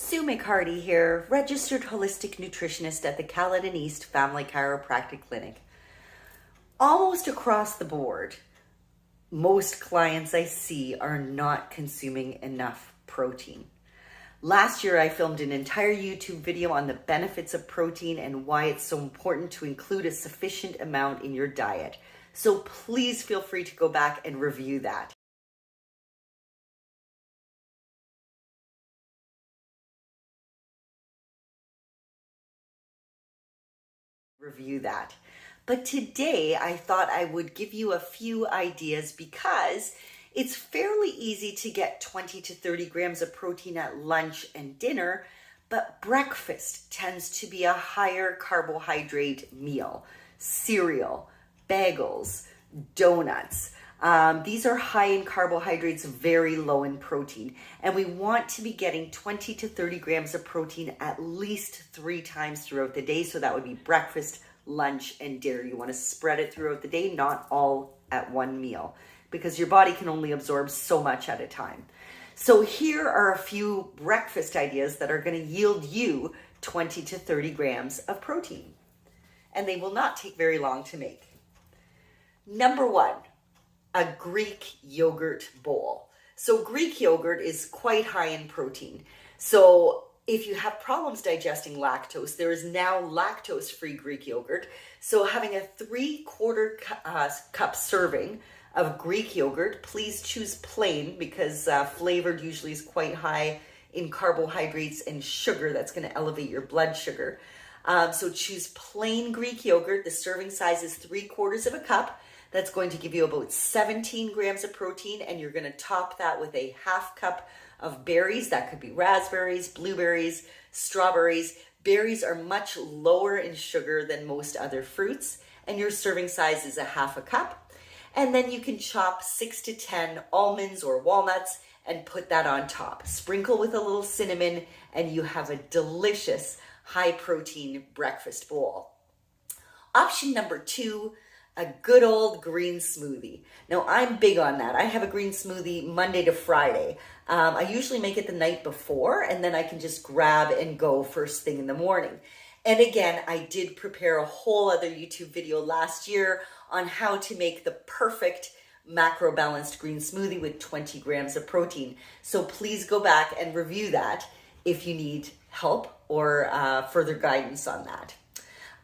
Sue McHardy here, Registered Holistic Nutritionist at the Caledon East Family Chiropractic Clinic. Almost across the board, most clients I see are not consuming enough protein. Last year, I filmed an entire YouTube video on the benefits of protein and why it's so important to include a sufficient amount in your diet. So please feel free to go back and review that. But today I thought I would give you a few ideas because it's fairly easy to get 20 to 30 grams of protein at lunch and dinner, but breakfast tends to be a higher carbohydrate meal. Cereal, bagels, donuts. These are high in carbohydrates, very low in protein. And we want to be getting 20 to 30 grams of protein at least 3 times throughout the day. So that would be breakfast, lunch, and dinner. You want to spread it throughout the day, not all at one meal, because your body can only absorb so much at a time. So here are a few breakfast ideas that are going to yield you 20 to 30 grams of protein. And they will not take very long to make. Number 1. A Greek yogurt bowl. So Greek yogurt is quite high in protein. So if you have problems digesting lactose, there is now lactose-free Greek yogurt. So having a 3/4 cup serving of Greek yogurt, please choose plain because flavored usually is quite high in carbohydrates and sugar. That's going to elevate your blood sugar. So choose plain Greek yogurt. The serving size is 3/4 cup. That's going to give you about 17 grams of protein, and you're going to top that with a 1/2 cup of berries. That could be raspberries, blueberries, strawberries. Berries are much lower in sugar than most other fruits, and your serving size is a 1/2 cup. And then you can chop 6 to 10 almonds or walnuts and put that on top. Sprinkle with a little cinnamon, and you have a delicious high protein breakfast bowl. Option number 2, a good old green smoothie. Now, I'm big on that. I have a green smoothie Monday to Friday. I usually make it the night before, and then I can just grab and go first thing in the morning. And again, I did prepare a whole other YouTube video last year on how to make the perfect macro-balanced green smoothie with 20 grams of protein. So please go back and review that if you need help or further guidance on that.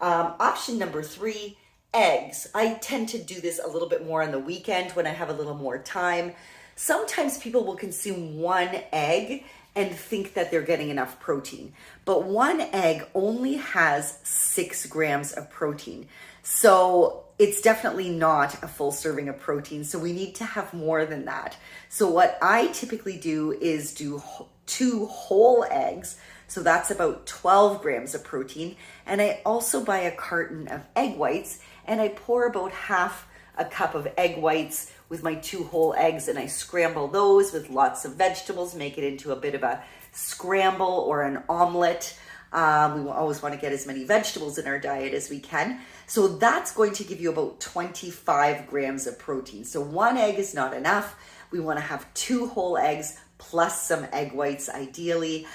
Option number 3, eggs. I tend to do this a little bit more on the weekend when I have a little more time. Sometimes people will consume 1 egg and think that they're getting enough protein, but 1 egg only has 6 grams of protein. So it's definitely not a full serving of protein. So we need to have more than that. So what I typically do is do 2 whole eggs. So that's about 12 grams of protein. And I also buy a carton of egg whites, and I pour about 1/2 cup of egg whites with my 2 whole eggs, and I scramble those with lots of vegetables, make it into a bit of a scramble or an omelet. We always want to get as many vegetables in our diet as we can. So that's going to give you about 25 grams of protein. So 1 egg is not enough. We want to have 2 whole eggs plus some egg whites, ideally,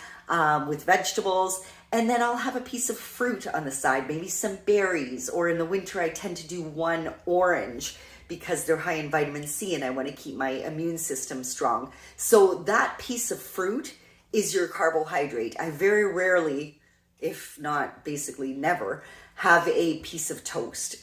with vegetables. And then I'll have a piece of fruit on the side, maybe some berries, or in the winter I tend to do 1 orange because they're high in vitamin C and I want to keep my immune system strong. So that piece of fruit is your carbohydrate. I very rarely, if not basically never, have a piece of toast.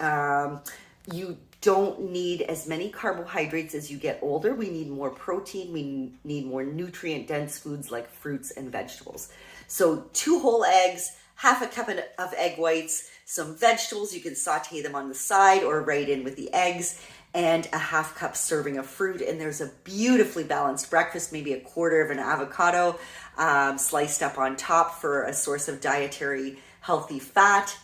You don't need as many carbohydrates as you get older. We need more protein. We need more nutrient-dense foods like fruits and vegetables. So 2 whole eggs, 1/2 cup of egg whites, some vegetables. You can saute them on the side or right in with the eggs, and a 1/2 cup serving of fruit. And there's a beautifully balanced breakfast, maybe a 1/4 of an avocado sliced up on top for a source of dietary healthy fat.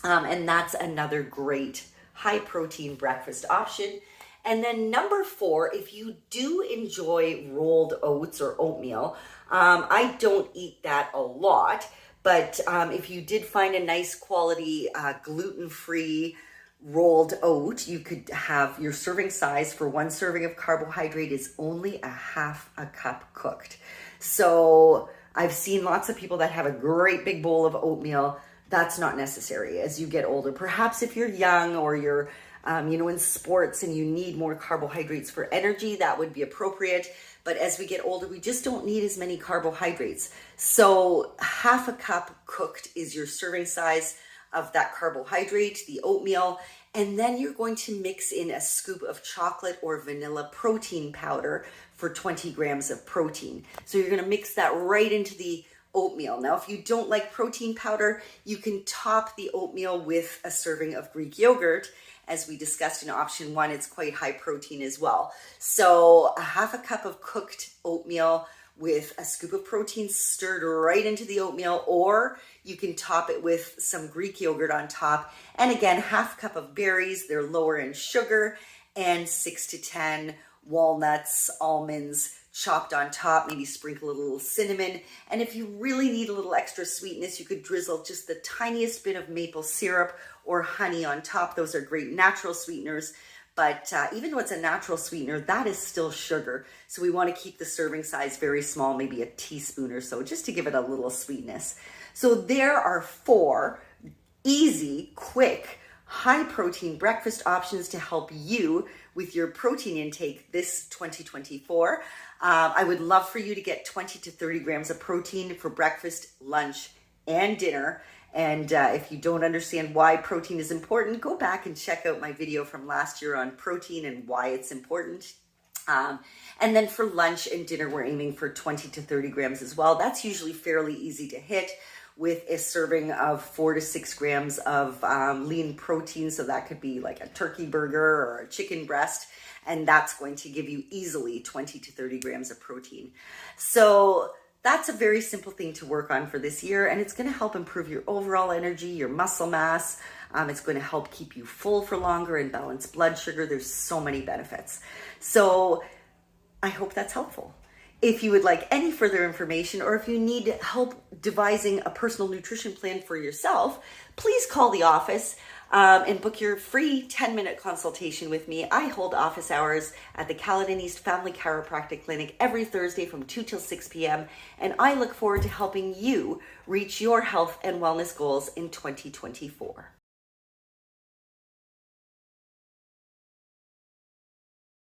And that's another great high protein breakfast option. And then number 4, if you do enjoy rolled oats or oatmeal, I don't eat that a lot, but if you did find a nice quality gluten-free rolled oat, you could have your serving size for 1 serving of carbohydrate is only a 1/2 cup cooked. So I've seen lots of people that have a great big bowl of oatmeal. That's not necessary as you get older. Perhaps if you're young or you're in sports and you need more carbohydrates for energy, that would be appropriate. But as we get older, we just don't need as many carbohydrates. So half a cup cooked is your serving size of that carbohydrate, the oatmeal. And then you're going to mix in a scoop of chocolate or vanilla protein powder for 20 grams of protein. So you're going to mix that right into the oatmeal. Now, if you don't like protein powder, you can top the oatmeal with a serving of Greek yogurt. As we discussed in option 1, it's quite high protein as well. So a half a cup of cooked oatmeal with a scoop of protein stirred right into the oatmeal, or you can top it with some Greek yogurt on top. And again, half a cup of berries, they're lower in sugar, and 6 to 10 walnuts, almonds, chopped on top, maybe sprinkle a little cinnamon. And if you really need a little extra sweetness, you could drizzle just the tiniest bit of maple syrup or honey on top. Those are great natural sweeteners. But even though it's a natural sweetener, that is still sugar. So we want to keep the serving size very small, maybe a teaspoon or so, just to give it a little sweetness. So there are 4 easy, quick, high protein breakfast options to help you with your protein intake this 2024. I would love for you to get 20 to 30 grams of protein for breakfast, lunch, and dinner. And if you don't understand why protein is important, go back and check out my video from last year on protein and why it's important. And then for lunch and dinner, we're aiming for 20 to 30 grams as well. That's usually fairly easy to hit with a serving of 4 to 6 grams of lean protein. So that could be like a turkey burger or a chicken breast. And that's going to give you easily 20 to 30 grams of protein. So that's a very simple thing to work on for this year, and it's going to help improve your overall energy, your muscle mass. It's going to help keep you full for longer and balance blood sugar. There's so many benefits. So I hope that's helpful. If you would like any further information, or if you need help devising a personal nutrition plan for yourself, please call the office and book your free 10-minute consultation with me. I hold office hours at the Caledon East Family Chiropractic Clinic every Thursday from 2 till 6 p.m. And I look forward to helping you reach your health and wellness goals in 2024.